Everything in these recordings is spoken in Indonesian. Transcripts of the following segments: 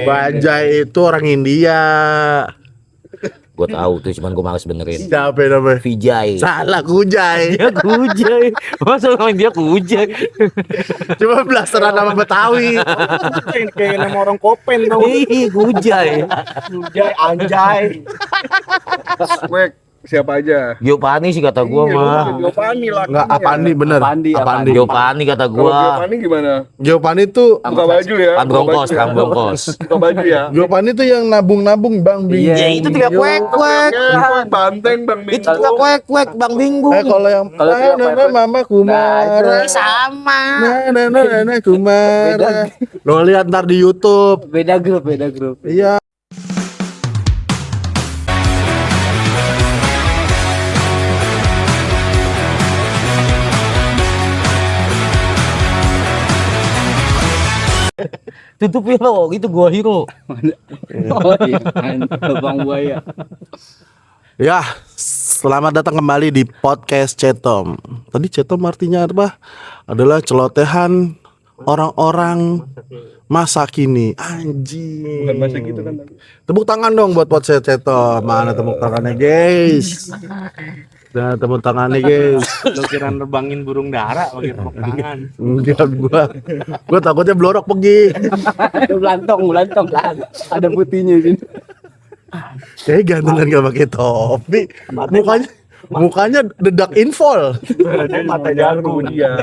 Bajai itu orang India. Gue tahu tuh, cuman gue males benerin. Siapa namanya? Vijay. Salah, Kujai. Dia Kujay. Masa ngomongin dia Kujay? Cuma blasteran nama Betawi. Kayak nama orang Kopen tau. Ih, Kujay. Kujay, Anjay. Wek, siapa aja? Giovanni sih kata gue mah. Giovanni lah. Enggak, Apandi bener. Apandi. Giovanni kata Kalau gue. Giovanni gimana? Giovanni tuh Buka baju ya. Bongkos, kan bongkos. Buka baju ya. Giovanni tuh yang nabung-nabung Bang Bing. Ya itu tiga kuek-kuek. Banteng Bang Bing. Itu tiga kuek-kuek Bang Bingung. Kalau yang mama Kumara. Sama. Nah, Kumara. Lo lihat ntar di YouTube. Beda grup. Iya. Tutupin lo, itu gua hero. Oh iya, Bang Buaya. Ya, selamat datang kembali di podcast Cetom. Tadi Cetom artinya apa? Adalah celotehan orang-orang masa kini. Anjing. Bukan bahasa gitu kan. Tepuk tangan dong buat podcast Cetom. Mana tepuk tangannya, guys? Nah, tepuk tangannya, guys. Lo kira nerbangin burung dara pakai tepuk tangan. Enggak, gua takutnya blorok pergi. Belantong. Ada putihnya sini. Kayak gantengan gak pakai topi. Mukanya dedak infol. Mata jago dia.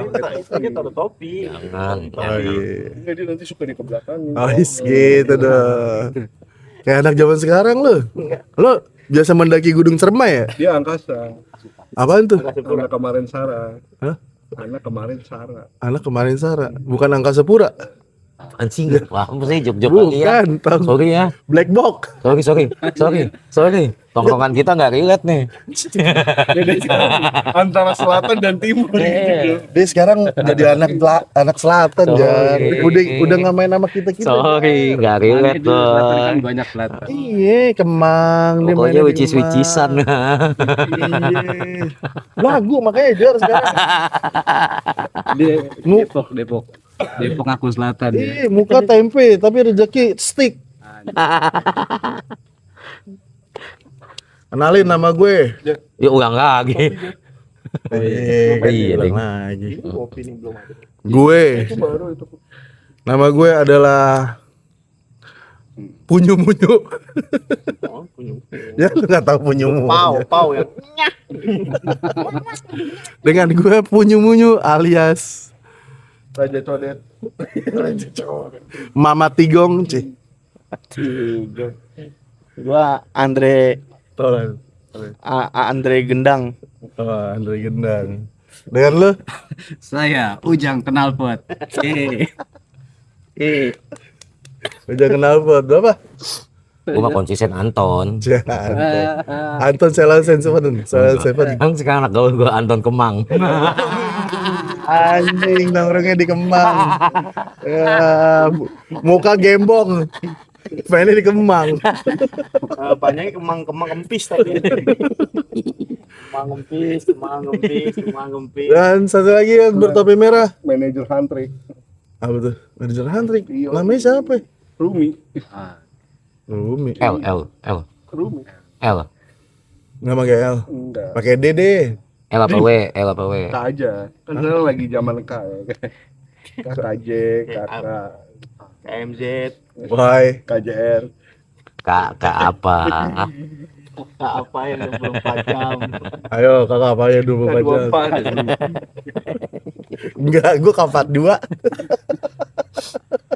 Dia taruh topi. Jangan. Enggak, dia nanti suka di kebelakangin. Gitu dong. Kayak anak zaman sekarang lu. Lu biasa mendaki Gunung Cermai ya? Dia angkasa. Apaan tuh? Anak kemarin Sarah. Hah? Anak kemarin Sarah. Anak kemarin Sarah. Bukan Angkasa Pura. Anjing, wah apa sih jok-jok lagi ya? Bukan, tahu. Sorry ya. Black Box. Sorry. Tongkrongan kita nggak relate nih. Antara selatan dan timur. Dia sekarang jadi anak selatan ya. Udah nggak main sama kita. Sorry, nggak relate Kan tuh. banyak selatan. Iya, Kemang. Dia Pokoknya mainnya di wicis-wicisan. Kemang. Iya. Lagu makanya Jor sekarang. Depok aku selatan ya. Ih, muka tempe tapi rezeki stick. Kenalin nama gue. Ya ulang lagi. Iya, ding. lagi. Kopi nih belum ada. Gue. Baru itu. Nama gue adalah Punyu-munyu. Ya lu nggak tahu Punyu-munyu. Pau ya. Dengan gue Punyu-munyu alias Raja Codet. Mama Tigong, Ci. Gua Andre Tolan. Andre Gendang. Oh, Andre Gendang. Dengan lu? Saya Ujang Knalpot. Udah kenal buat apa? Gue mah konsisten Anton. Anton Selasen Seven. Kan sekarang anak gaul gue Anton Kemang. Anjing nongkrongnya di Kemang. Ya, muka gembong. Mainnya di Kemang. Banyaknya kemang kempis tadi. Kemang kempis. Dan satu lagi yang bertopi merah. Manajer Hantrik. Apa tuh? Manajer Hantrik. Namanya siapa? Rumi. Rumi. L. Rumi. Nggak pakai L. Enggak. Pakai D deh. L apa W? K aja. Kan sekarang lagi zaman K ya. KKJ, KK, KMZ. Why? KJR. K apa? Apa yang 24 jam? Ayo kakak apa ya 24 jam? 24. Enggak, gue kapat 2.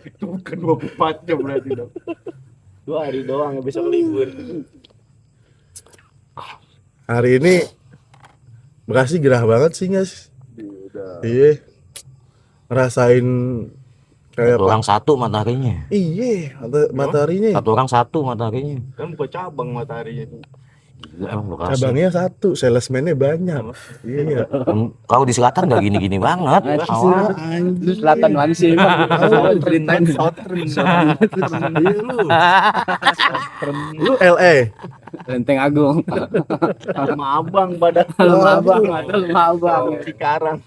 Itu bukan 24 jam berarti dong. 2 hari doang, besok libur. Hari ini Bekasi gerah banget sih guys. Udah. Iya. Ngerasain kayak Satu orang satu mataharinya. Iya, mataharinya. Satu orang satu mataharinya. Kan buka cabang mataharinya. Gila emang Bekasi. Cabangnya 1, salesman-nya banyak. Iya. Kau di selatan nggak gini-gini banget. Awal. Lu selatan mana sih? Ceritain Iya lu LA. Lenteng Agung. Rumah abang pada rumah abang Cikarang.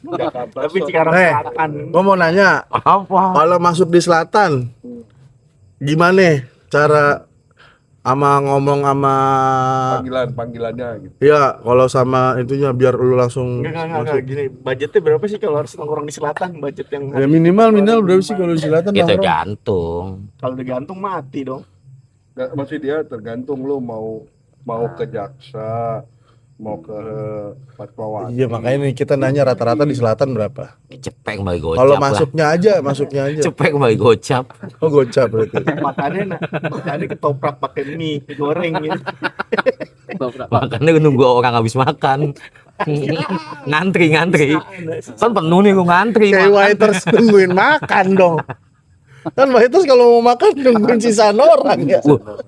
Tapi Cikarang Eh. Selatan. Gua mau nanya, Apa? kalau masuk di selatan gimana cara ngomong sama Panggilannya gitu. ya kalau sama itunya biar lu langsung Enggak gini. Budgetnya berapa sih kalau harus nongkrong di selatan? Budget yang ya minimal berapa sih kalau di selatan Ya nongkrong? tergantung. kalau udah gantung mati dong. Maksud dia tergantung lu mau ke Jaksa, mau ke Fatmawati. Iya makanya nih kita nanya rata-rata di selatan berapa? Cepek kembali gocap Kalau lah. masuknya aja. Cepek kembali gocap. Oh gocap berarti. Makannya ketoprak pakai mie goreng gitu. Makanya gue nunggu orang habis makan. ngantri. Kan penuh nih gue ngantri. Kayak makan. waiters nungguin makan dong. Kan waiters kalau mau makan nungguin sisaan orang ya.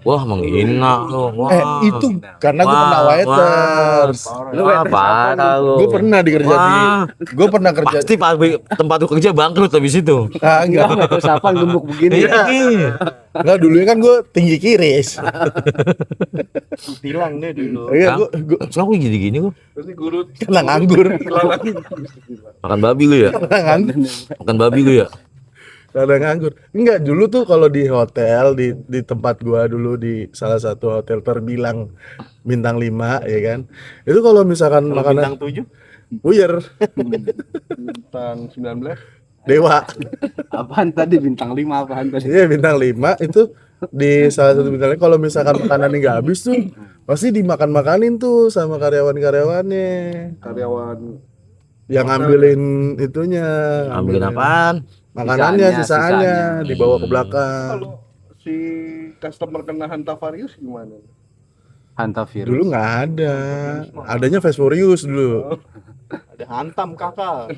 Wah menghina lo. Wah. Itu karena gue pernah waiters. Wah parah lo. Gue pernah gue pernah kerja Pasti tempat lu kerja bangkrut habis itu. enggak. Terus apa gembuk begini? Iya. Enggak dulunya kan gue tinggi kiris. Tilang deh dulu. Iya gue Sekarang gue jadi gini gue. Terus guru kena nganggur. Makan babi lu ya? Makan babi lu ya? Kadang nganggur. Enggak, dulu tuh kalau di hotel di tempat gua dulu di salah satu hotel terbilang bintang 5 ya kan. Itu kalau misalkan Kalau makanan bintang 7 buyer bintang 19. dewa. Apaan tadi bintang 5 apaan tadi? Iya, bintang 5 itu di salah satu bintang 5 kalau misalkan makanannya enggak habis tuh pasti dimakan-makanin tuh sama karyawan-karyawannya Karyawan yang ngambilin itunya, Ambilin apaan? makanannya, Sisanya. sisaannya dibawa ke belakang. kalau si customer kena Hantavarius gimana? Hanta virus. Dulu nggak ada, adanya Vesforius dulu. ada hantam kakak.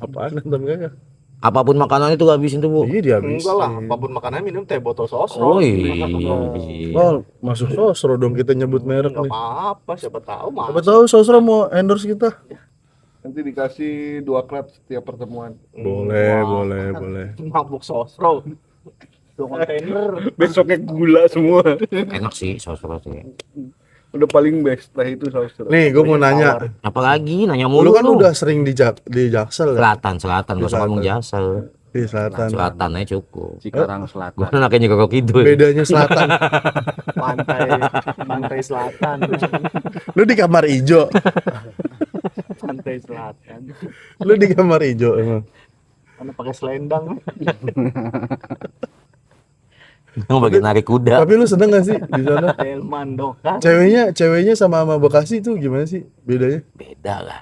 Apaan nonton kakak? Apapun makanan itu gak habisin tuh bu. Iya dihabisin. Enggak lah, apapun makanan minum teh botol Oh sosro. iya. Oh, masuk Sosro dong kita nyebut merek Enggak nih. apa-apa, siapa tahu mah. Siapa tahu Sosro mau endorse kita? Nanti dikasih 2 klub setiap pertemuan. Boleh. Mabuk sosro. 2 kontainer. Besoknya gula semua. Enak sih saus-saus sih. Udah paling best lah itu saus. Nih, gue mau nanya. Apalagi nanya Lu mulu kan udah sering di Jaksel kan? Selatan gak usah ngomong Jaksel. Di selatan. Selatan aja cukup. Cikarang Selatan. Gua anaknya juga kok kidul. Bedanya selatan. Pantai selatan. Lu di kamar ijo. Pantai selatan. Lu di kamar ijo emang. Mana pakai selendang. Yang bagian narik kuda. Tapi lu seneng gak sih di sana? Delman dong kan. Ceweknya sama Bekasi tuh gimana sih bedanya? Beda lah.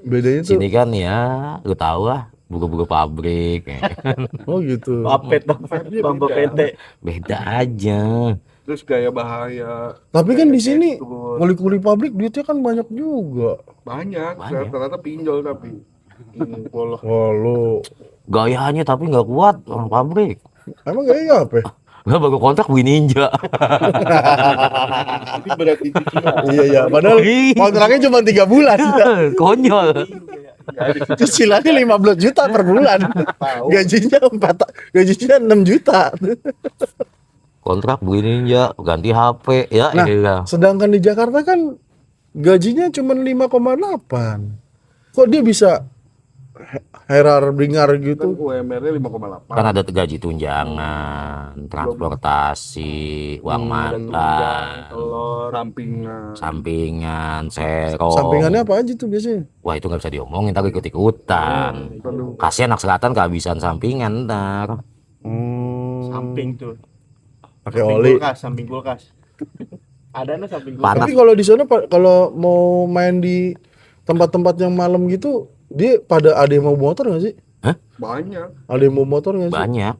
Bedanya tuh. Sini kan ya, lu tahu lah, buku-buku pabrik. Oh gitu. Papet dong. Bamba PT. Beda aja. Terus gaya bahaya Tapi kan di sini Betul. kuli-kuli pabrik duitnya kan banyak juga. banyak. Banyak. Ternyata pinjol tapi. Polos. Oh lu. Gayanya tapi nggak kuat orang pabrik. Emang gaya apa? Gak baru kontrak Bu Ninja. Jadi berarti Iya. Padahal kontraknya cuma 3 bulan. Konyol. Cicilannya 15 juta per bulan. Gajinya 6 juta. Kontrak Bu Ninja, ganti HP ya. Nah, iya. sedangkan di Jakarta kan gajinya cuma 5,8. Kok dia bisa herar bingar kan gitu? UMR-nya 5,8. Kan ada gaji tunjangan, transportasi, uang makan, Telur, sampingan. sampingan, serong. Sampingannya apa aja tuh biasanya? Wah itu nggak bisa diomongin, ntar ikut-ikutan. Kasihan anak selatan kehabisan sampingan ntar. Samping tuh. Pakai oli. Samping kulkas. Ada nih samping kulkas. Panas. Tapi kalau di sana kalau mau main di tempat-tempat yang malam gitu, dia ada yang mau motor nggak sih? Banyak. Ada yang mau motor nggak sih? Banyak.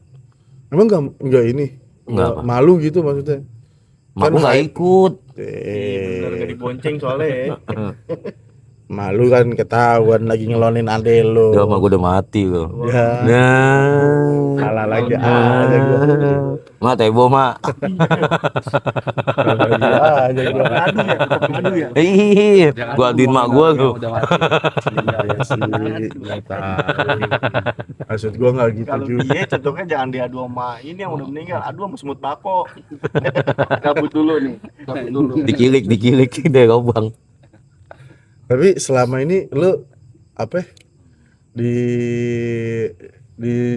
Emang nggak ini? Nggak apa? Malu gitu maksudnya? Mak gua nggak ikut. Bener gak dibonceng soalnya ya. Malu kan ketahuan lagi ngelonin ade lo. Udah, mak gua udah mati loh. Ya, Nah, salah lagi aja gua. mak tebo mak. Salah lagi aja gua. Aduh ya. Ih, gua aduin mak gua tuh. Iya sih, nggak tahu. Maksud gua nggak gitu Kalau juga. dia contohnya jangan diadu sama ini yang udah meninggal, adu sama semut bako. Cabut dulu nih. Cabut dulu. Dikilik dari lubang. Tapi selama ini lu apa? Di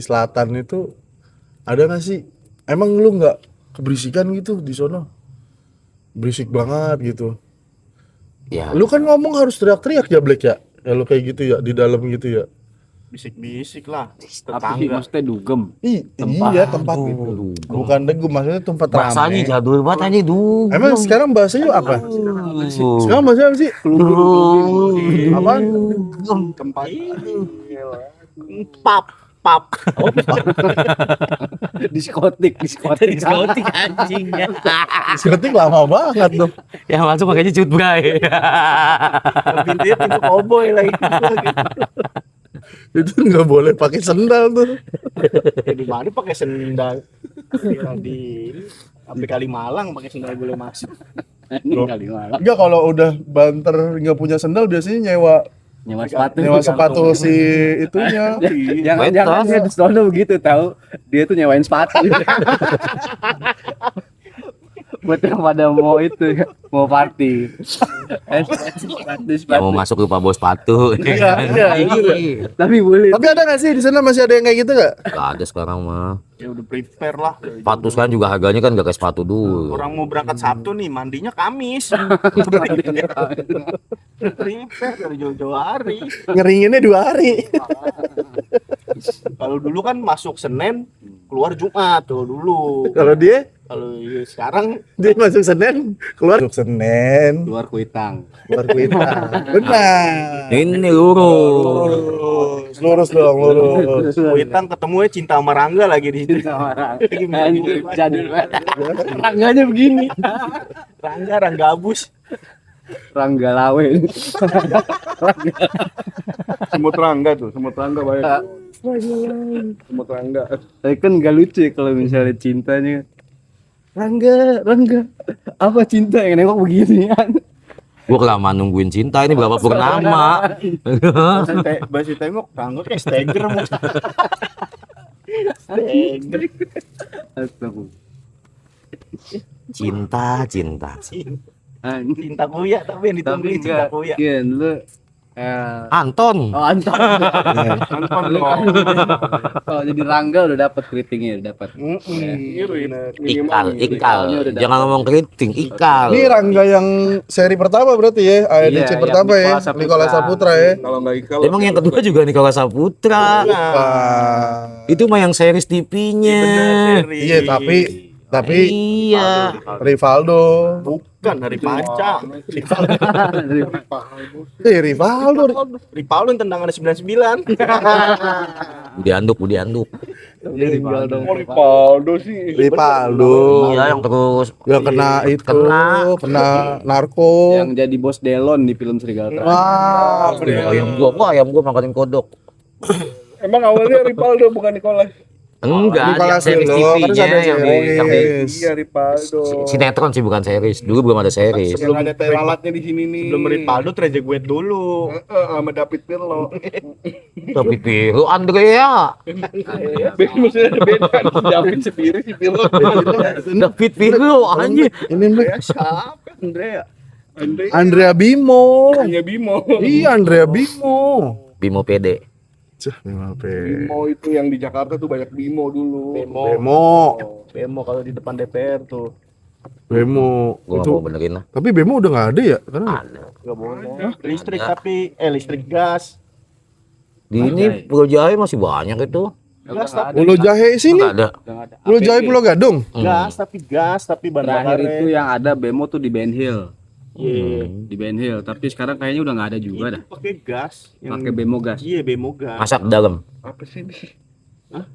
selatan itu ada nggak sih emang lu nggak keberisikan gitu di sono? Berisik banget gitu. Ya, Lu kan ngomong harus teriak-teriak ya Black ya? Ya lu kayak gitu ya di dalam gitu ya. Bisik-bisik lah Tapi tetangga. maksudnya dugem. Iya tempat itu. Bukan degu maksudnya tempat bahasanya rame. jadul banget aja dugem. Emang sekarang bahasanya apa? Dugem. Sekarang bahasanya apa sih? Apa? Tempat Pap. Diskotik. Diskotik anjing ya. Diskotik lama banget tuh. Yang masuk makanya cut bray. Pintunya pintu cowboy lagi. Itu nggak boleh pakai sendal tuh. Di mana pakai sendal? Di sampai Kalimalang pakai sendal boleh masuk. Ini kali malam. Enggak kalau udah banter nggak punya sendal biasanya Nyewa sepatu. nyewa sepatu si itunya. Jangan dia di sono begitu tahu. Dia tuh nyewain sepatu. Buat yang pada mau itu, mau party. Yang mau masuk lupa bawa sepatu. Tapi boleh. Tapi ada nggak sih di sana masih ada yang kayak gitu nggak? Gak ada sekarang mah. Ya udah prepare lah. Sepatu sekarang juga harganya kan gak kayak sepatu dulu. Orang mau berangkat Sabtu nih, mandinya Kamis. Prepare dari jauh-jauh hari. Ngeringinnya 2 hari. Kalau dulu kan masuk Senin, keluar Jumat tuh dulu. Kalau dia Sekarang masuk Senin, keluar masuk Senin, Keluar kuitang. keluar kuitang. Benar. Ini lurus. Lurus dong, lurus. Kuitang ketemunya Cinta sama Rangga lagi di situ. Anjir, jadul banget. Rangganya begini. Rangga Abus. Rangga Lawe. semut rangga banyak. Semut rangga. Tapi kan gak lucu ya kalau misalnya cintanya. Rangga. Apa cinta yang nengok beginian? Gua kelamaan nungguin cinta ini berapa purnama. Basi tengok Rangga kayak Steger mau. Steger. Astagfirullah. Cinta. Anjing. Cinta kuya tapi yang Tapi ditungguin cinta enggak. kuya. Kian lu Anton. Oh, Anton. Anton Lu kan dong. kalau jadi Rangga udah dapat keritingnya, udah dapat. Ikal. Jangan ngomong keriting, ikal. Ini Rangga yang seri pertama berarti ya, AEDC Iya, pertama yang ya, Nikola Saputra. Nikola Saputra ya. Kalau nggak ikal. Emang yang kedua juga Nikola Saputra. Wah. Itu mah yang series TV-nya. Iya, tapi Iya. Rivaldo. Bukan dari Panca. Rivaldo. Rivaldo yang tendangan 99. Budi Anduk. Oh, Rivaldo sih. Rivaldo. Iya, yang terus Yang kena itu, Kena. kena narko. Yang jadi bos Delon di film Serigala. Wah, ayam gua makanin kodok. Emang awalnya Rivaldo bukan Nicolas. Enggak, Nicolas yang series dulu, kan TV-nya ada yang series. Iya Rivaldo. sinetron sih bukan series. Dulu belum ada series. Yang ada lalatnya di sini nih. Sebelum Rivaldo Trezeguet dulu. Sama David Pirlo. Tapi Piru Andrea. Maksudnya ada beda. David sendiri si Pirlo. David Piru anjir. ini Mbak. Siapa Andrea? Andrea Bimo. Hanya Bimo. Iya, Andrea Bimo. Bimo PD. Cah, Bimo. Bimo itu yang di Jakarta tuh banyak Bimo dulu. Bemo kalau di depan DPR tuh. Bemo. Gua nggak Itu. mau benerin lah. Tapi Bemo udah nggak ada ya? Karena Enggak boleh. Listrik tapi listrik gas. Di ini Pulau Jahe masih banyak itu. Gas tapi Pulau Jahe sini. Enggak ada. Pulau Jahe, Pulau Gadung. gas tapi bahan Terakhir bakar. itu yang ada Bemo tuh di Ben Hill. Iya. Di Ben Hill, tapi sekarang kayaknya udah nggak ada juga dah. Pakai gas. Pakai Bemo gas. Iya, Bemo gas. Masak di dalam. Apa sih ini?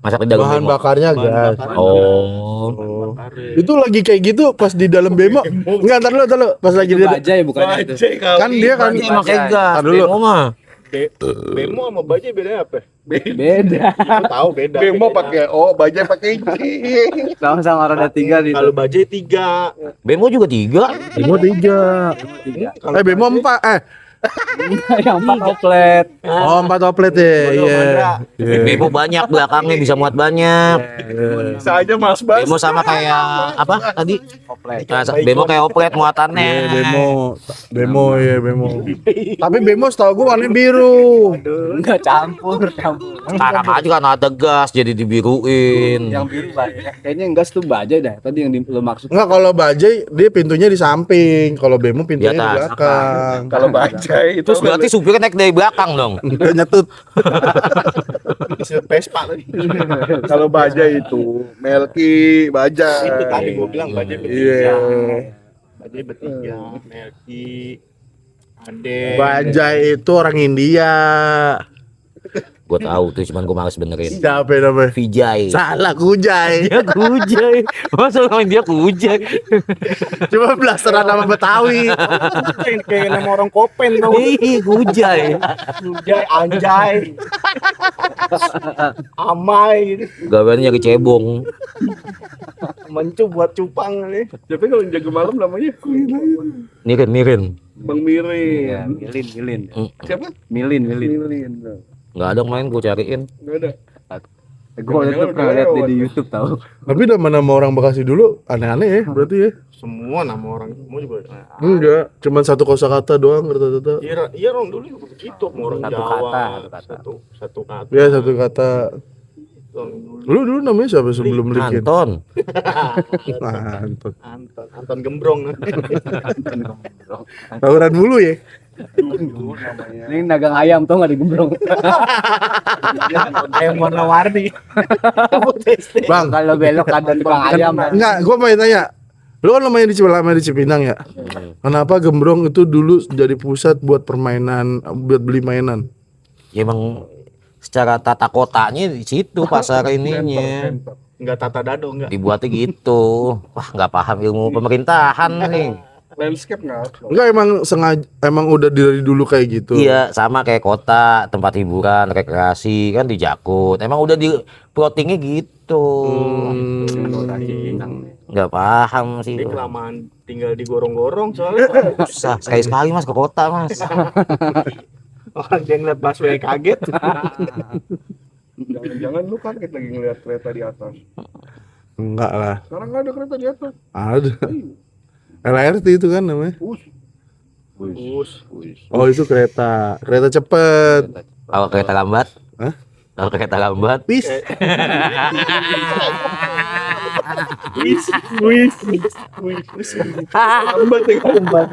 Masak di dalam. Bahan Bimo. bakarnya Bahan gas. bakar. Oh. Bahan bakar. Itu lagi kayak gitu pas di dalam Bemo. Enggak, ntar lu. Pas lagi Itu di Bajai bukan itu. kan dia kan Ini pakai gas. Tar dulu. Bimo mah. Bemo sama Bajai bedanya apa? Beda. Lu tahu beda. Bemo bedanya. pakai O, Bajai pakai J. Sama-sama roda 3 di Kalau Bajai 3. Bemo juga 3. Bemo 3. Bemo 4. Yang 4 oplet. Oh, 4 oplet ya. Iya. Iya. Bemo banyak belakangnya, bisa muat banyak. Bisa aja Mas Bas. Bemo sama kayak apa tadi? Oplet. Nah, bemo kayak oplet muatannya. Iya, bemo ya bemo. Tapi bemo setahu gua warnanya biru. Enggak campur. Sekarang aja kan ada gas jadi dibiruin. Yang biru bajai. Kayaknya yang gas tuh bajai dah. Tadi yang lo maksud. Enggak, kalau bajai dia pintunya di samping, kalau bemo pintunya di Di atas. belakang. Kalau bajai itu Terus berarti supirnya naik dari belakang dong. Dia nyetut. Vespa tadi. kalau bajai itu Melki bajai. Itu tadi gua bilang bajai Iya. Bajai bertiga, Melki, Ade. Bajai itu orang India. Gue tahu tuh, cuman gue males benerin. Siapa namanya? Vijay. Salah, Kujai. Dia Kujay. Masa ngomongin dia Kujay? Cuma blasteran nama Betawi. Kayak nama orang Kopen tau. Ih, Kujay. Anjay, anjay. Amai gitu. Gawainnya nyari cebong. Mencu buat cupang nih. Tapi kalau jaga malam namanya Mirin. Bang Iya, Mirin. Milin. Siapa? Milin. Mirin. Nggak ada main, gue cariin. Enggak ada. Gue tetep pernah lihat dia di YouTube tahu. Tapi nama-nama orang Bekasi dulu aneh-aneh ya, berarti ya. Semua nama orang semua juga. Enggak, cuman satu kosakata doang rata-rata. Iya orang dulu juga begitu, mau orang Satu Jawa. kata, satu kata. Satu kata. Ya, satu kata. Orang dulu. Lu dulu namanya siapa sebelum Likin? Anton. Anton. Anton Gembrong. Tawuran mulu ya. Ini dagang ayam tuh nggak digembrong. Ayam warna-warni. Bang, Kalau belok ada tukang ayam. enggak, gua mau tanya. Lu kan lumayan di Cipinang ya? Kenapa Gembrong itu dulu jadi pusat buat permainan, buat beli mainan? Ya emang secara tata kotanya di situ pasar ininya. Enggak Tata Dado enggak. Dibuatnya gitu. Wah, nggak paham ilmu pemerintahan nih. Landscape enggak? Enggak, emang sengaja, emang udah dari dulu kayak gitu. Iya, sama kayak kota, tempat hiburan, rekreasi kan di Jakut. Emang udah di plottingnya gitu. Nggak paham sih. Ini kelamaan tinggal di gorong-gorong soalnya. Susah sekali-sekali mas ke kota mas. Orang yang ngeliat busway kaget. Jangan-jangan lu kaget lagi ngeliat kereta di atas. Enggak lah. Sekarang nggak ada kereta di atas. Ada. LRT itu kan namanya. Us. Oh, itu kereta. Kereta cepet. Kalau kereta lambat? Hah? Kalau kereta lambat? Bis. Wis. Lambat ya lambat.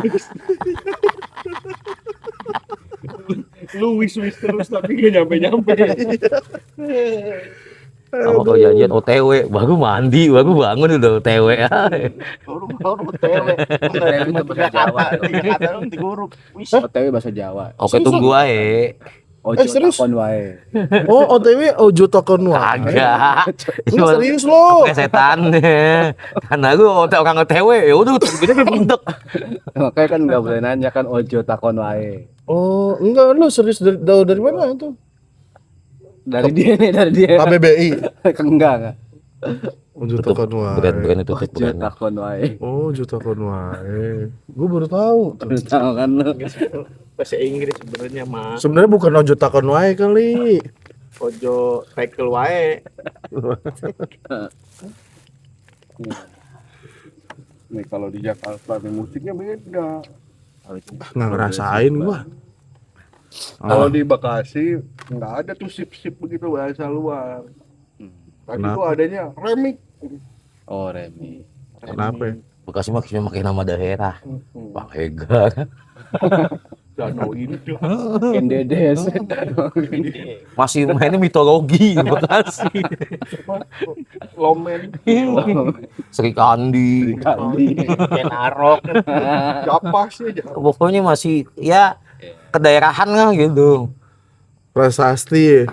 Lu wis terus tapi gak nyampe. Sama kalau janjian OTW, baru mandi, baru bangun udah OTW. Baru tewe. itu bahasa Jawa. Kata lu diguruk. Wis. OTW bahasa Jawa. Oke tunggu aja. Ojo serius? takon wae. Oh, OTW Ojo Tokon Wae. Agak. Lu serius lo? Setan. Karena gue orang OTW, ya udah tuh pintek. Makanya kan nggak boleh nanya kan ojo takon wae. Oh, enggak, lu serius dari mana itu? Dari dia. KBBI. Enggak. Ojo Tokon Wae. Brand itu tutup Ojo brandnya. takon wae. Oh, Ojo Tokon Wae. Gue baru tahu. Baru tahu kan lu. Bahasa Inggris sebenarnya mah. Sebenarnya bukan Ojo Tokon Wae kali. Ojo tackle wae. Nih kalau di Jakarta nih musiknya beda. Nggak ngerasain gua. Kalau di Bekasi nggak ada tuh sip-sip begitu bahasa luar. Tadi Kenapa? tuh adanya remix. Oh, Remi. Kenapa ya? Bekasi mah cuma pakai nama daerah. Pak Hega. Danau ini tuh. Kendedes. Masih mainnya mitologi di Bekasi. Lomen, Sri Kandi. Kenarok. Japas ya Japas. Pokoknya masih ya kedaerahan lah gitu. Prasasti.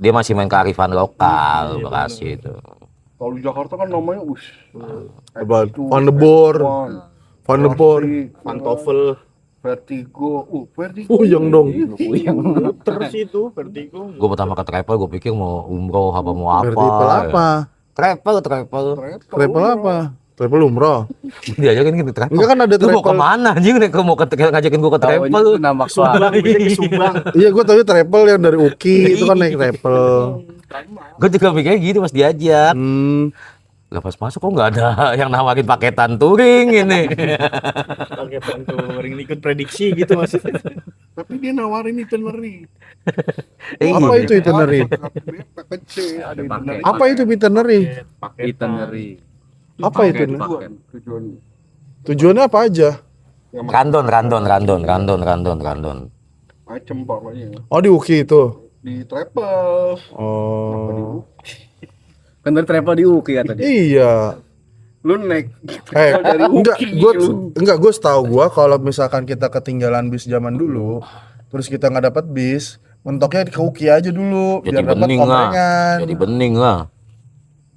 Dia masih main kearifan lokal Bekasi itu. Kalau di Jakarta kan namanya Apa? Van de Boer. Van de Boer. Pantofel. Vertigo. Vertigo. Yang dong. Terus itu Vertigo. Gue pertama ke travel gue pikir mau umroh apa mau apa. Travel apa? Travel. Travel apa? travel umroh. Diajakin gitu travel. Enggak kan ada Lu mau travel. kemana anjing nih? Mau ngajakin gua ke Taunya travel. itu nama keluarga. Subang. Iya, gua tahu travel yang dari Uki itu kan naik travel. Gua juga mikirnya gitu pas diajak. Lah pas masuk kok nggak ada yang nawarin paketan touring ini. Paketan touring ikut prediksi gitu maksudnya. Tapi dia nawarin itinerary. Apa itu itinerary? Paket C ada itinerary. Apa itu itinerary? Itinerary. Apa itu? Tujuan Tujuannya apa aja? Randon. macem pokoknya. Oh, di Uki itu. Di travel. Oh. Kan dari travel di UKI kata dia. Iya. Lu naik Enggak, Uki, gue setahu gua kalau misalkan kita ketinggalan bis zaman dulu, terus kita nggak dapat bis, mentoknya ke Uki aja dulu Jadi biar dapat bening lah. omprengan. Jadi bening lah.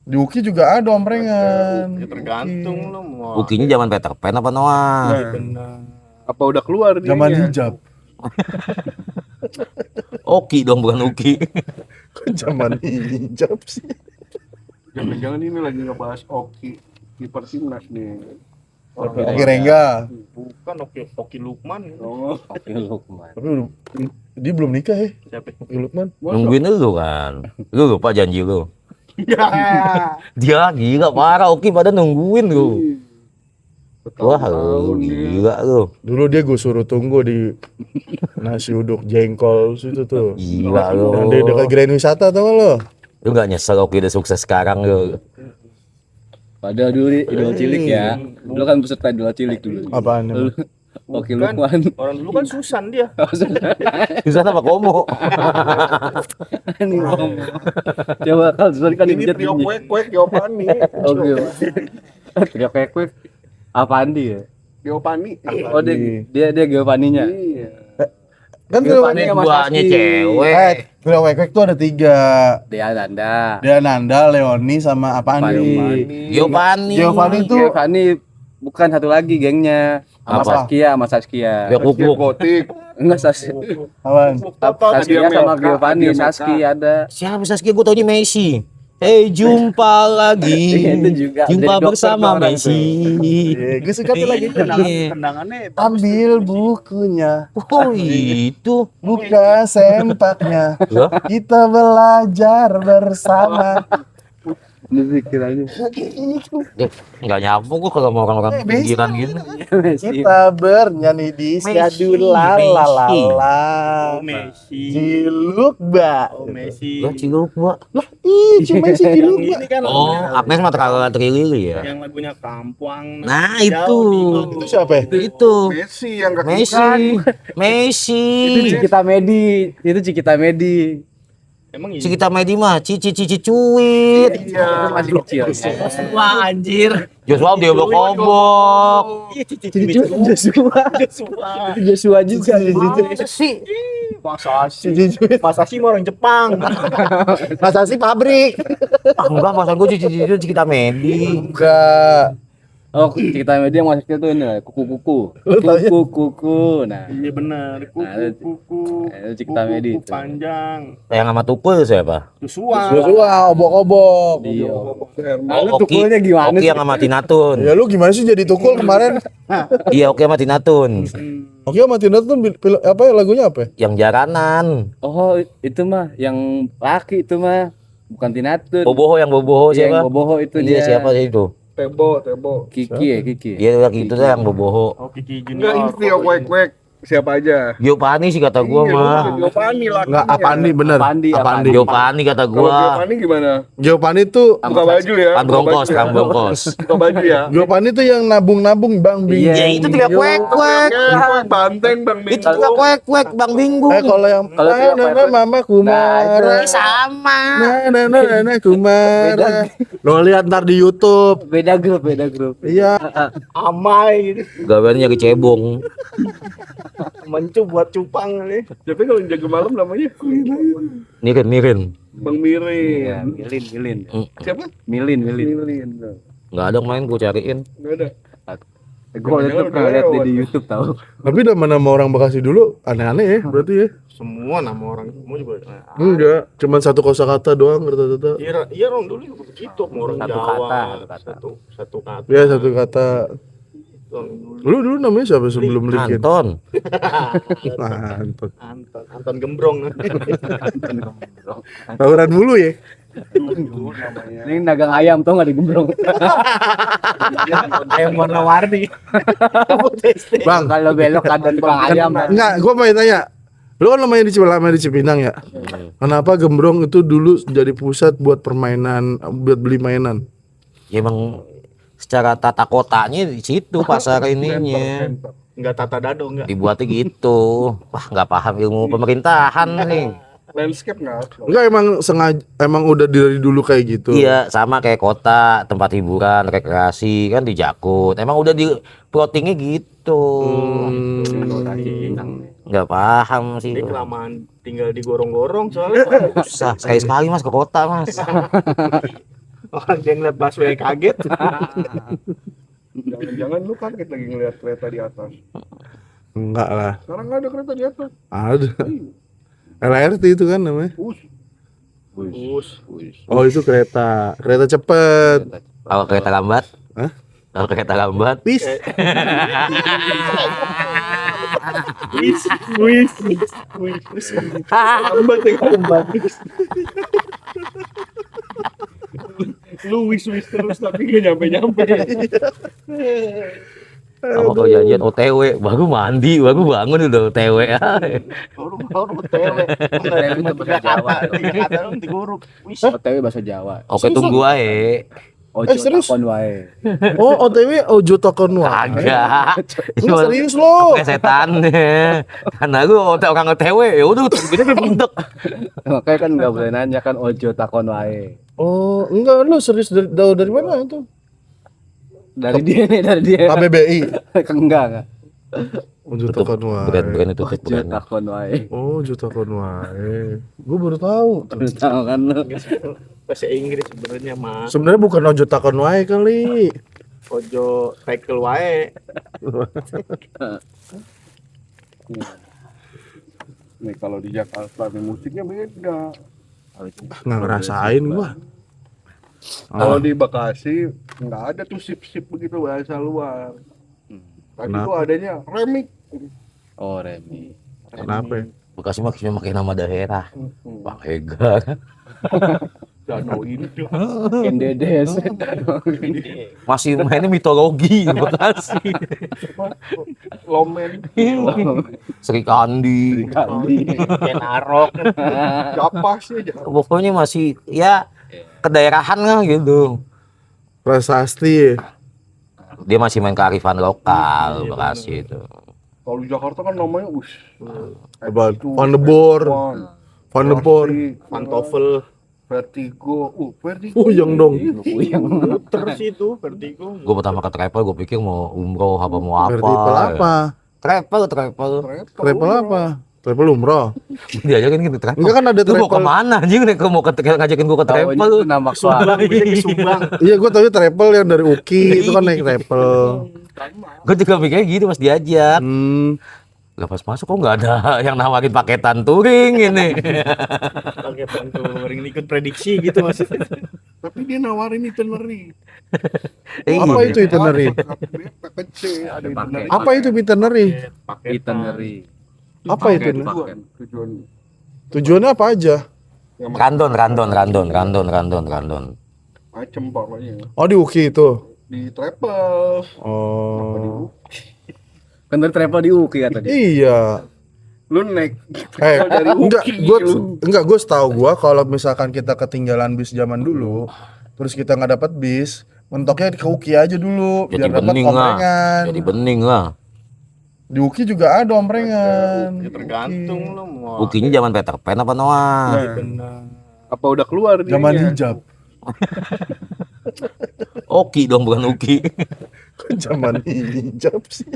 Di Uki juga ada omprengan. Ya tergantung lu mau. Bukinya zaman Peter Pan apa Noah? Benar. apa udah keluar dia? Zaman hijab. Oki dong bukan Uki. Zaman hijab sih. Jangan-jangan ini lagi ngebahas Oki kiper timnas nih. Oki Rengga. Bukan Oki Lukman. Oh, Oke, Lukman. Tapi dia belum nikah ya, Siapa? Oki Lukman. Nungguin lu kan. Lu lupa janji lu. Ya. Dia gila parah Oki pada nungguin lu. Wah lu gila lu. Dulu dia gue suruh tunggu di nasi uduk jengkol situ tuh. Gila Yang di lu. dekat Grand Wisata tau gak lo? Lu gak nyesel Oki udah sukses sekarang lu. Padahal dulu di idola cilik ya. Lu kan peserta idola cilik dulu. Apaan emang? Oke, Bukan. Lukman. Orang dulu kan Susan dia. Susah apa komo? Ini ngomong. Coba kalau sesuai kan ini dihujat trio ini. kuek Giovanni. Oke. Trio kwek. Apaan dia? Giovanni. Oh dia Giovanninya. Iya. Kan Giovanni sama Duanya Saski. cewek. Trio Wek tuh ada 3. Dia Nanda. Dia Nanda, Leoni sama Apandi. Giovanni. Giovanni tuh Giovanni bukan satu lagi gengnya. Sama Apa? Saskia. Ya kuku. Gotik. Enggak Saskia. apaan? Saskia sama Melka, Giovanni, Nadia Melka. Saski ada. Siapa Saskia? Gue taunya Messi. Jumpa lagi. Itu juga. Jumpa Jadi dokter bersama orang Messi. Iya, gue suka tuh lagi Iya. Tendangannya ambil bukunya, Oh itu. buka sempaknya. Loh? Kita belajar bersama. Ini pikirannya. Nggak nyambung gue kalau mau orang-orang pinggiran gitu. Kita bernyanyi di syadu la la la la. Oh Messi. Cilukba. Oh Messi. Lah ciluk gua. Ih, cuma si Yang Cilukba. ini kan Oh, Agnes mah terlalu trilili ya. yang lagunya Kampuang. Nah itu. Itu siapa ya? Itu. Messi yang kaki Messi. Messi. Itu Cikita Medi. Itu Cikita Medi. Emang ini. Si kita Medi mah cici cuit. Iya. Masih kecil. Wah anjir. Joshua dia obok-obok. Iya cici Joshua. Joshua. Joshua juga. Si Masa sih? Masa sih orang Jepang. Masa sih pabrik? enggak masa gue cici kita Medi. Enggak. Oh, Cikita Medi yang masih kecil tuh ini kuku-kuku. Lu taunya? Kuku-kuku. Nah, Iya benar. Kuku. itu Cikita Medi Kuku itu. panjang. Yang sama tukul siapa? Joshua. Joshua obok-obok. Iya. Oh, Lu tukulnya gimana Oki sih? yang sama Tinatun. Ya lu gimana sih jadi tukul kemarin? Iya Oki sama Tinatun. Oke, sama Tina tuh apa ya, lagunya apa? Yang jaranan. Oh, itu mah yang laki itu mah bukan Tinatun. Boboho yang boboho Iya, siapa? yang boboho itu Dia dia. siapa sih itu? Tebo. Kiki. Iya lagi itu tuh yang boboho. Oh Kiki Enggak, ini Junior. trio kuek siapa aja? Giovanni sih kata gua Iya, mah. Giovanni lah. Enggak, Apandi bener. Apandi. Giovanni kata Kalau gua. Giovanni gimana? Giovanni tuh Buka baju ya. Kan brongkos, kan brongkos. Buka baju ya. Giovanni tuh yang nabung-nabung Bang Bing. Iya. Ya itu tiga kuek-kuek. Ya, Banteng Bang Itu Minggu. tiga kuek-kuek Bang Bingung. Kalau yang Kalau trio nah, mama kumara. Sama. Nah, kumara. Lo lihat ntar di YouTube. Beda grup. Iya. Amai gitu. Gawainnya kecebong. Mencu buat cupang nih. Tapi kalau jaga malam namanya Mirin. Bang Mirin. Iya, Milin. Siapa? Milin. Mirin. Enggak ada main gua cariin. Enggak ada. Gue liat tuh pernah liat dia di YouTube tahu. Tapi nama-nama orang Bekasi dulu aneh-aneh ya berarti ya. semua nama orang semua juga. Enggak, cuman satu kosakata doang kata-kata. Iya orang dulu juga begitu, mau orang Satu Jawa, kata. satu kata. Ya satu kata. Orang Lu dulu namanya siapa sebelum Likin? Anton. Anton. Anton Gembrong. Tawuran mulu ya. Dulu namanya. Ini dagang ayam tuh nggak digembrong. Ayam warna-warni. Bang, Kalau belok ada tukang ayam. enggak, gua mau tanya. Lu kan lumayan di Cipinang ya. Kenapa Gembrong itu dulu jadi pusat buat permainan, buat beli mainan? Ya emang secara tata kotanya di situ pasar ininya. Enggak tata dado enggak. Dibuatnya gitu. Wah, nggak paham ilmu pemerintahan nih. Landscape nggak ada. Enggak, emang sengaja, emang udah dari dulu kayak gitu. Iya, sama kayak kota, tempat hiburan, rekreasi kan di Jakut. Emang udah di plottingnya gitu. Nggak paham sih. Ini kelamaan tinggal di gorong-gorong soalnya. Susah sekali-sekali Mas ke kota, Mas. Orang yang ngeliat busway kaget. Jangan-jangan lu kaget lagi ngeliat kereta di atas. Enggak lah. Sekarang nggak ada kereta di atas. Ada. LRT itu kan namanya. Us. Oh, itu kereta cepet. Kalau kereta lambat? Hah? Kalau kereta lambat? Bis. Lu wis terus tapi nggak nyampe. Kalau perjanjian OTW, baru mandi, baru bangun udah OTW. Baru betewe. itu bahasa Jawa. Tiga kata dong diguruk. Wis. OTW bahasa Jawa. Oke, tunggu aja. Ojo serius? takon wae. Oh, OTW Ojo Takon wae. Agak. Lu serius lo? Setan. Karena lu orang OTW, ya udah kita bentuk. Makanya kan nggak boleh nanya kan ojo takon wae. Oh, enggak, lu serius dari mana itu? Dari dia nih, dari dia. KBBI. Enggak. Ojo Takon wae. Bukan itu tutup Ojo bukan. takon wae. Oh, Ojo Takon wae. Gue baru tahu. Terus tahu kan lu. Bahasa Inggris sebenarnya Mas. Sebenarnya bukan Ojo Takon wae kali. Ojo tackle wae. Nih kalau di Jakarta nih musiknya beda. Nggak ngerasain gua. Kalau di Bekasi nggak ada tuh sip-sip begitu bahasa luar. Tadi Kenapa? tuh adanya remix. Oh, Remi. Kenapa? Bekasi mah cuma pakai nama daerah. Bang Hegar. Danau ini tuh. Kendedes. Masih mainnya mitologi di Bekasi. Lomen. Sri Kandi. Kenarok. Kapas aja. Pokoknya masih ya kedaerahan lah gitu. Prasasti. Dia masih main kearifan lokal Bekasi itu. Kalau di Jakarta kan namanya Apa? Van de Boer. Van de Boer. Pantofel. Vertigo. Vertigo. Puyeng dong. Terus itu vertigo. Gue pertama ke travel gue pikir mau umroh apa mau apa. Travel apa? Travel. Travel apa? Travel umroh. Diajakin gitu travel. Enggak kan ada Lu mau travel. kemana anjing nih mau ngajakin gue ke Taunya travel. itu nama keluarga. Sumbang. Iya, gua tahu travel yang dari Uki itu kan naik travel. Gue juga mikirnya gitu pas diajak. Hmm. Lah pas masuk kok nggak ada yang nawarin paketan touring ini. Paketan touring ikut prediksi gitu Mas. Tapi dia nawarin itinerary. Apa itu itinerary? PPC ada itinerary. Apa itu itinerary? Paketan. Itinerary. Apa itu? Tujuan. Tujuannya apa aja? Randon. Macem pokoknya. Oh, di Uki itu. Di travel. Oh. Kan dari travel di UKI kata dia. Iya. Lu naik Enggak, gue setahu gua kalau misalkan kita ketinggalan bis zaman dulu, terus kita nggak dapat bis, mentoknya ke Uki aja dulu, Jadi biar dapat bening lah. omprengan. Jadi bening lah. Di Uki juga ada omprengan. Ya tergantung lu mau. Ukinya zaman Peter Pan apa Noah? Benar. apa udah keluar dia? Zaman hijab. Oki dong bukan Uki. Kok zaman hijab sih?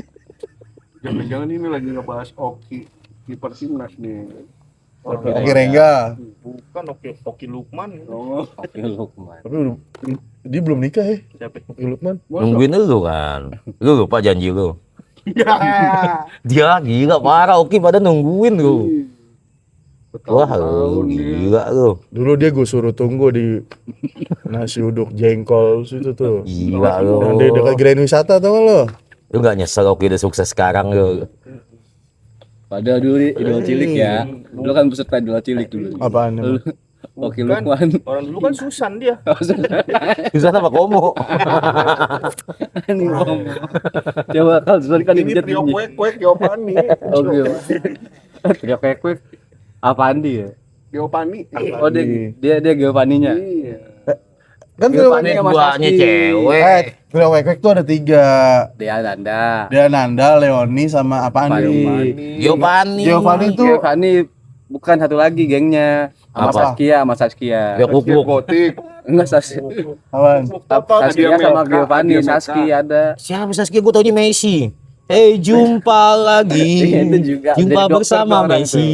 Jangan-jangan ini lagi ngebahas Oki kiper timnas nih. Oki Rengga. Bukan Oki Lukman. Oh, Oke Lukman. Tapi dia belum nikah ya, Siapa? Oki Lukman. Nungguin lu kan. Lu lupa janji lu. Ya. Dia gila parah Oki pada nungguin lu. Wah, lu gila lu. Dulu dia gue suruh tunggu di nasi uduk jengkol situ tuh. Gila lu. Yang di dekat Grand Wisata tau gak lo? Lu gak nyesel oke udah sukses sekarang lu. Padahal dulu idola cilik ya. Lu kan peserta idola cilik dulu. Apaan Lu emang? Wakil Bukan. Lukman. Orang dulu kan Susan dia. Susah apa komo? Ini ngomong. Coba kalau sekali kan Ini dibijat trio bunyi. kuek-kuek Giovanni. Oke. Trio kwek apaan dia? Giovanni. Oh dia Giovanninya. Iya. Kan Giovanni film sama Duanya Saski. cewek. film Wek tuh ada 3. Dia Nanda. Dia Nanda, Leoni sama apaan nih? Giovanni. Giovanni tuh Giovanni bukan satu lagi gengnya. Sama Apa? Saskia. Ya kupuk. Gotik. Enggak Saskia. apaan? Saskia Dia sama Melka, Giovanni, dia Melka. Saski ada. Siapa Saskia? Gue taunya Messi. Jumpa lagi. Itu juga. Jumpa Jadi dokter bersama tuh orang Messi.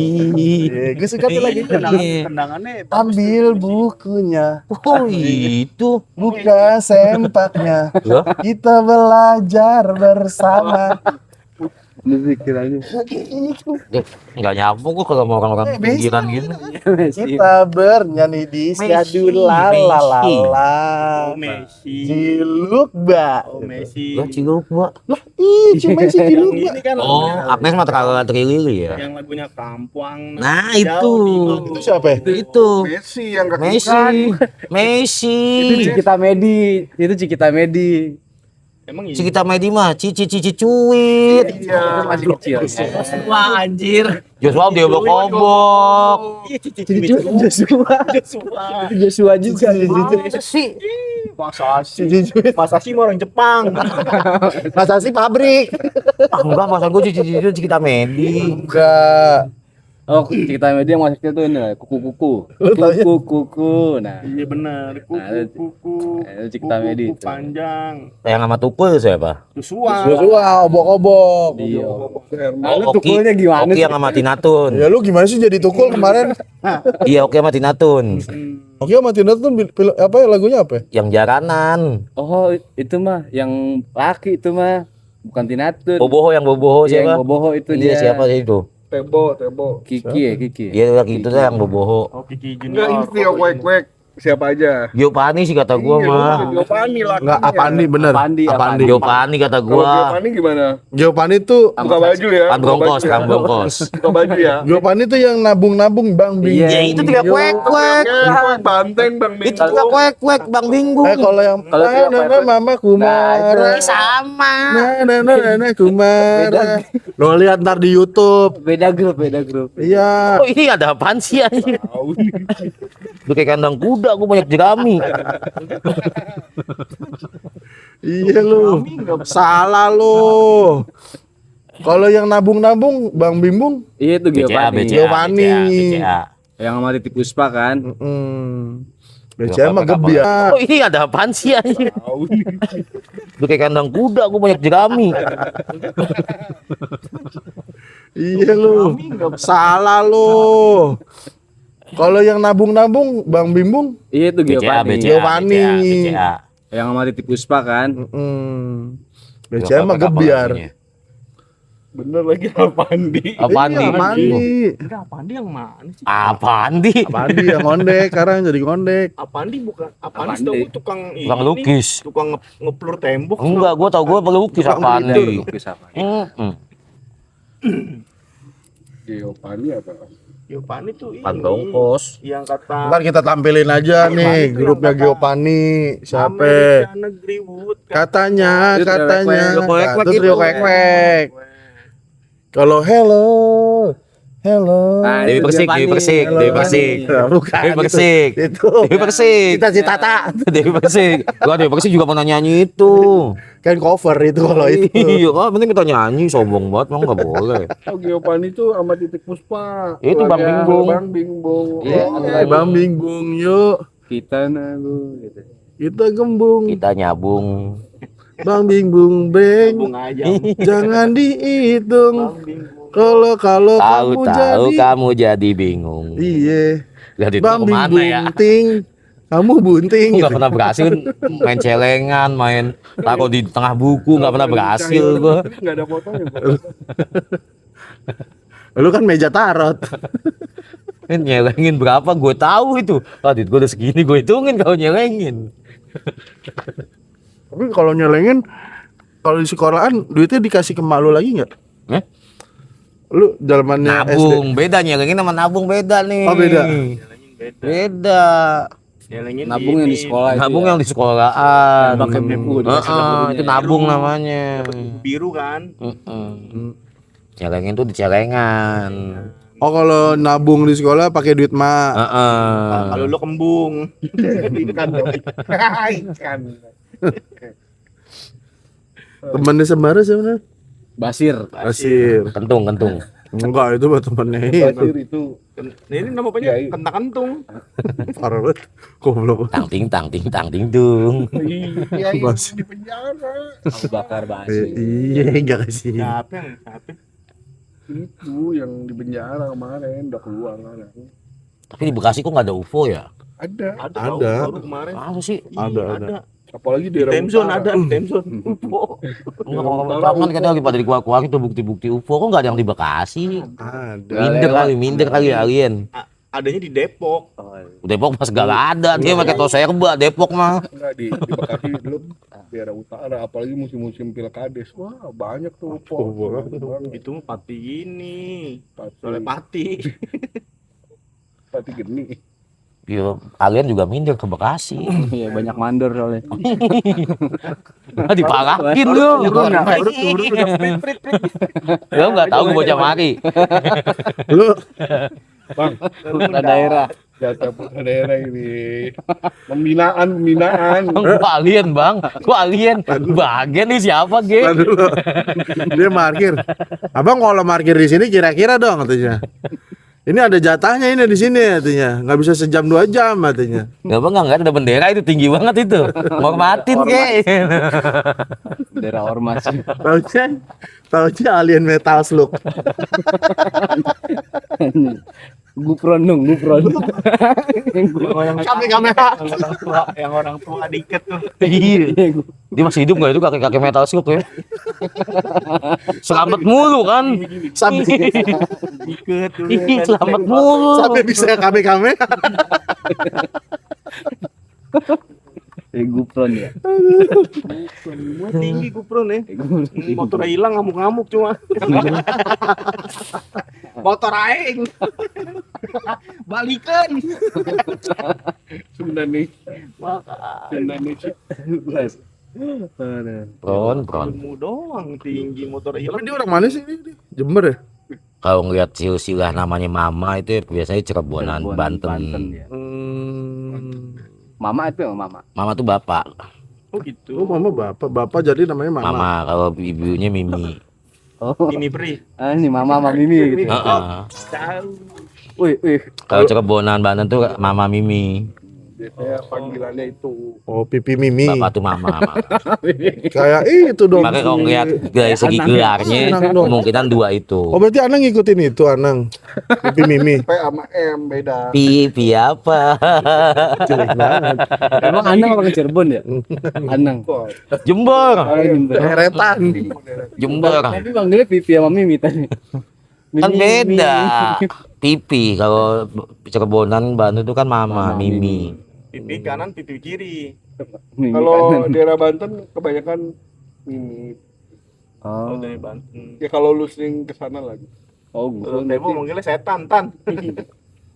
Gue suka tuh lagi Iya. Tendangannya ambil bukunya, Oh itu. buka sempaknya, Loh? kita belajar bersama. Ini pikirannya. Nggak nyambung gue kalau mau orang-orang pinggiran gitu. Messi. Kita bernyanyi di syadul la la la la. Oh, Messi. Cilukba. Oh, Messi. Gua ciluk gua. Ih, cuma si Yang Cilukba. ini kan Oh, Agnes mah terlalu trilili ya. yang lagunya Kampuang. Nah Jauh itu. Itu siapa ya? Itu. Messi yang kaki Messi. Messi. Itu Cikita Medi. Itu Cikita Medi. Emang iya. Cikita Medi mah cici cuit. Iya. Itu masih kecil. Wah, anjir. Joshua dia bokobok. Joshua juga. Sih. Masa sih mau orang Jepang. Masa sih pabrik? Ah, enggak masa gue cici Cikita Medi. Enggak. Oh, Cikita Medi yang masuk itu ini kuku-kuku. taunya? Kuku-kuku. Nah, Iya benar. Kuku itu Cikita Medi itu. panjang. Yang sama tukul siapa? Tusua. Joshua obok-obok. Iya. Oh, Lu tukulnya gimana Oki sih? yang sama Tinatun. Ya lu gimana sih jadi tukul kemarin? Iya, Oki sama Tinatun. Oke, sama Tina tuh apa ya lagunya apa? Ya? Yang jaranan. Oh, itu mah yang laki itu mah. Bukan Tinatun. Boboho yang Boboho Yang siapa? boboho itu Iya, dia. siapa sih itu? Tebo. Kiki ya, Kiki. Iya lagi itu tuh yang Boboho. Oh, Kiki Enggak, ini Junior. trio kuek-kuek. Siapa aja? Giovanni sih kata gua mah. Giovanni lah. Enggak, Apandi bener. Apandi, Apandi. Giovanni kata Kalau gua. Giovanni gimana? Giovanni tuh Buka baju ya. Kan brongkos, kan brongkos. Buka baju ya. Giovanni tuh yang nabung-nabung Bang Bing. Iya. Ya itu tiga kuek-kuek. Ya, Banteng Bang Itu Bingung. tiga kuek-kuek Bang Bingung. Kalau yang Kalau tiga kuek-kuek. mama kumara. Sama. Nah, kumara. Lo lihat ntar di YouTube. Beda grup. Iya. Oh ini ada apaan sih anjing? Lu kayak kandang kuda, gua banyak jerami. Iya lu. Salah lu. Kalau yang nabung-nabung Bang Bimbung, Iya itu Giovanni. Giovanni. BCA. Yang sama Titi Puspa kan. BCA mah gebiar. Oh ini ada apaan sih anjing? Lu kayak kandang kuda, gua banyak jerami. Iya lu. Salah lu. Kalau yang nabung-nabung Bang Bimbung, Iya itu Giovanni. Giovanni. BCA. Yang sama Titi Puspa kan. BCA mah gebiar. Bener lagi Apandi. Apaan Iya, nih? Apandi. Enggak, Apandi yang mana sih? Apaan di? Apandi yang ngondek, sekarang jadi ngondek. Apandi bukan. Apandi Apandi. setahu gue tukang ini. Tukang lukis. Tukang ngeplur tembok. Enggak, gua tau gua pelukis apaan nih. Lukis apa? Giovanni apa? Giovanni tuh ini. Pan brongkos. Yang kata Ntar kita tampilin aja nih itu grupnya yang kata Giovanni. Siapa? Amerika Negeri Wood. Katanya, Itu katanya. trio kuek-kuek Itu trio itu. kuek-kuek. Kalau hello, Nah, Dewi itu Persik, Giovanni. Dewi Persik, Halo. Dewi Persik. Bukan, Dewi Persik. Itu. Dewi Persik. Cita-cita tak. Dewi Persik. Gua Dewi Persik juga pernah nyanyi itu. Kan cover itu kalau itu. Iya, kan penting kita nyanyi, sombong banget, emang enggak boleh. Oh, Giovanni tuh sama Titik Puspa. Itu Bang Keluarga Bingbung. Bang Bingbung. Iya, Oh, Eh, Bang Bingbung yuk. Kita nah lu gitu. Kita gembung. Kita nyabung. Bang Bingbung beng. Bung aja. Jangan dihitung. Bang Bingung. Kalau kamu Tahu-tahu jadi. kamu jadi bingung. Iya. Lihat itu Bang kemana ya? bunting. Kamu bunting. Enggak pernah berhasil main celengan, main taruh di tengah buku, enggak pernah berhasil gua. Enggak ada fotonya. Lu kan meja tarot. Nyelengin berapa gue tahu itu. Ah, duit gue udah segini gue hitungin kalau nyelengin. Tapi kalau nyelengin, kalau di sekolahan duitnya dikasih ke mak lu lagi nggak? Eh? Lu zamannya SD. Nabung beda, nyelengin sama nabung beda nih. Oh, beda. Beda. Nyelengin Nabung yang di sekolah itu Nabung ya. yang di sekolahan. Pakai buku dikasih ke gurunya. Itu nabung namanya. biru kan. Nyelengin tuh di celengan. Oh, kalau nabung di sekolah pakai duit mak. Kalau lu kembung. Ikan dong. Ikan. Temannya Sembara siapa? Basir. Basir. Kentung. Enggak, itu buat temennya. Basir itu Nah, ini nama apanya? Kiai. Kentang kentung. Parah banget. Goblok. Tang ting dung. iya Basir. di penjara. Abu Bakar Basir. Iya, enggak kasih. Siapa? Itu yang di penjara kemarin udah keluar kan. Tapi di Bekasi kok nggak ada UFO ya? Ada. Ada. Baru kemarin. Apa sih? Ada. Apalagi Di daerah time zone utara. ada, di time zone. Enggak kan lagi pada dikeluarin tuh bukti-bukti UFO kok nggak ada yang di Bekasi? Ada. Minder kali alien. Adanya di Depok. Depok pas gak ada dia pakai tos serba Depok mah. Enggak di Bekasi dulu daerah utara, apalagi musim-musim pilkades. Wah, banyak tuh Itu mah pati ini. Pati, Soalnya pati. pati geni. Ya, alien juga minder ke Bekasi. Iya, banyak mandor soalnya. Dipalakin lu. Turun udah prit. Lu enggak tahu gua bocah mari. Lu Bang, Putra daerah. data putra daerah ini. Pembinaan. Gua alien, Bang. Gua alien. Bagian nih siapa, Ge? Tahan dulu. Dia parkir. Abang kalau parkir di sini kira-kira dong katanya. Ini ada jatahnya ini di sini katanya. Nggak bisa sejam 2 jam katanya. Enggak, Bang, enggak ada bendera itu tinggi banget itu. Hormatin, Ge. Daerah ormas. Taunya alien metal slug. Gupron dong, Gupron. Sampai kamera. Yang orang tua diikat tuh. Iya. Dia masih hidup enggak itu kakek-kakek metal slug ya? Selamat mulu kan? Sampai Diikat tuh. Selamat mulu. sampai bisa kame-kame. Gupron ya. Semua tinggi Gupron ya. Motor hilang ngamuk-ngamuk cuma. Motor aing. Balikan. Sunda nih. Pron. Ilmu doang tinggi motor Tapi hilang. dia orang mana sih ini? Jember ya? Kalau ngeliat silsilah namanya Mama itu biasanya Cirebonan, Banten. ya. Hmm. Mama itu ya, Mama. Mama tuh bapak. Oh gitu. Oh, mama bapak. Bapak jadi namanya mama. Mama kalau ibunya Mimi. Oh. Ini Pri. Ah, ini Mama sama Mimi gitu. Heeh. Tahu. Wih. Kalau Cirebonan, Banten tuh Mama Mimi. Biasanya panggilannya itu. Oh, pipi Mimi. Bapak tuh Mama. Kayak itu dong. Makanya kalau ngeliat dari segi gelarnya Anang dong. kemungkinan 2 itu. Oh, berarti Anang ngikutin itu, Anang. Pipi Mimi. P sama M beda. Pipi apa? Jelek banget. Emang Anang orang Cirebon ya? Anang. Wah, Jember. Orang Jember. Heretan. Jember. Tapi panggilnya Pipi sama Mimi tadi. Kan Mimi, beda. Mimi. Pipi kalau Cirebonan, Banten itu kan Mama, Mama, Mimi. Pipi kanan, pipi kiri. Mimi kalau kanan. daerah Banten kebanyakan ini. Oh, Oh, dari Banten. Ya kalau lu sering kesana lagi. oh, Kalau Gupron Tebo berarti manggilnya setan, Tan.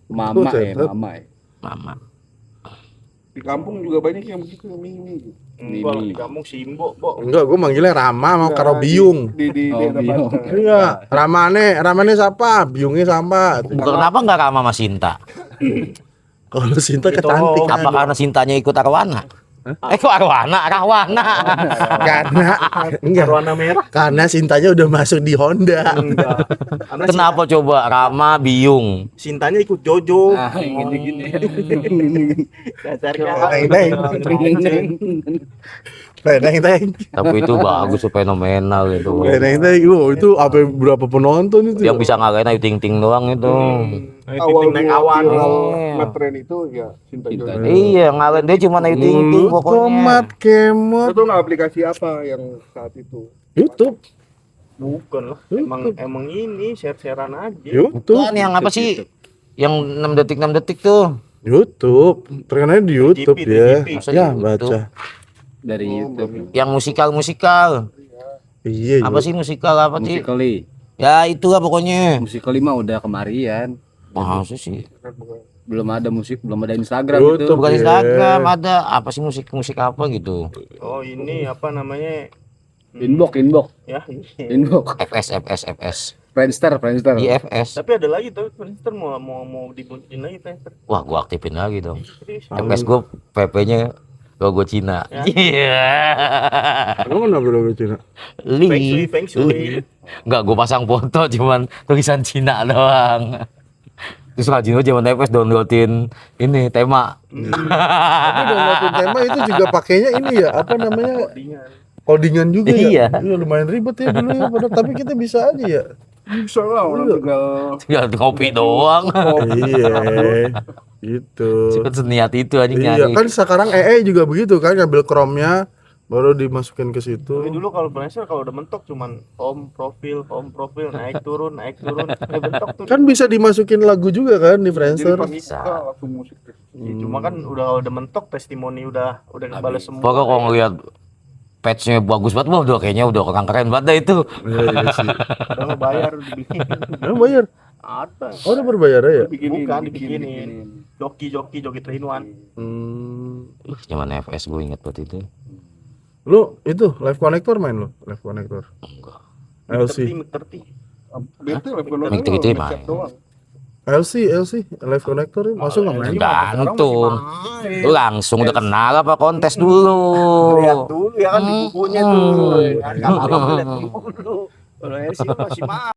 Mama ya, Setan. Mama ya. Mama. Di kampung juga banyak yang begitu Mimi. Kalau di kampung Simbo, Bo. Enggak, gue manggilnya Rama mau karo Biung. Di Oh, daerah Biung. Banten. Iya, Ramane siapa? Biungnya sama. Kenapa nggak Rama sama Sinta? Kalau Sinta Itu kecantikan. Apa karena Sintanya ikut Arwana? Kok Arwana? Karena enggak, Warna merah. karena Sintanya udah masuk di Honda. Enggak. Karena Kenapa coba Rama Biung? Sintanya ikut Jojo. Ah, gini-gini. Dasarnya Teng. Tapi itu bagus, fenomenal itu. Teng. Wow, itu apa berapa penonton itu? Yang bisa ngalahin Ayu Ting Ting doang itu. Ting naik awan. Ngetren itu ya Sinta Sinta Jojo. Iya, ngalahin dia cuma Ayu Ting Ting pokoknya. Tomat kemot. Itu nggak aplikasi apa yang saat itu? YouTube. Bukan lah. Emang ini share-sharean aja. YouTube. Kan yang apa sih? Yang 6 detik tuh. YouTube, terkenalnya di YouTube GP, dia. GP. Masa Ya di baca. Dari YouTube. Yang musikal. Iya. Apa sih musikal apa sih? Musically. Ya itu lah pokoknya. Musically mah udah kemarian. Masa sih? Belum ada Instagram YouTube. itu. Bukan Iya. Instagram, ada apa sih musik apa gitu. Oh ini apa namanya? Inbox. Ya. Inbox. FS. Friendster. IFS. Tapi ada lagi tuh, Friendster mau dibuntutin lagi Friendster. Wah, gua aktifin lagi dong. Serius. FS gua PP-nya logo Cina. Iya. Kamu kenapa logo Cina? Feng Shui. Enggak, gua pasang foto cuman tulisan Cina doang. Terus rajin aja zaman FS downloadin ini tema. Tapi downloadin tema itu juga pakainya ini ya, apa namanya? Codingan. Codingan juga Iya. ya. Iya, lumayan ribet ya dulu ya, padahal tapi kita bisa aja ya. Bisa lah orang tinggal Tinggal ngopi doang. Iya. Gitu. Cepet seniat itu anjing Iya, nyari. kan sekarang juga begitu kan, ngambil Chrome-nya baru dimasukin ke Tapi situ. dulu kalau Friendster kalau udah mentok cuman home profil, naik turun. Bentok tuh. Kan bisa dimasukin lagu juga kan di Friendster. pas Bisa. buka langsung musik. Ya, cuma kan udah mentok testimoni udah kebales semua. Pokoknya kalau ngeliat patch-nya bagus banget, wah udah kayaknya udah orang keren banget dah itu. Iya, iya sih. Udah ngebayar dibikin. Emang bayar? Ada. Oh, udah berbayar ya? Bukan dibikinin. Joki 3 in 1. Ih, zaman FS gue inget banget itu. Lu itu live connector main lu? Live connector. Enggak. LC. Itu Mic 3T main. LC live connector masuk nggak main? Gantung. Lu langsung udah kenal apa kontes dulu. Lihat dulu ya kan di bukunya tuh. Kan kalau lihat dulu. Kalau LC masih mahal.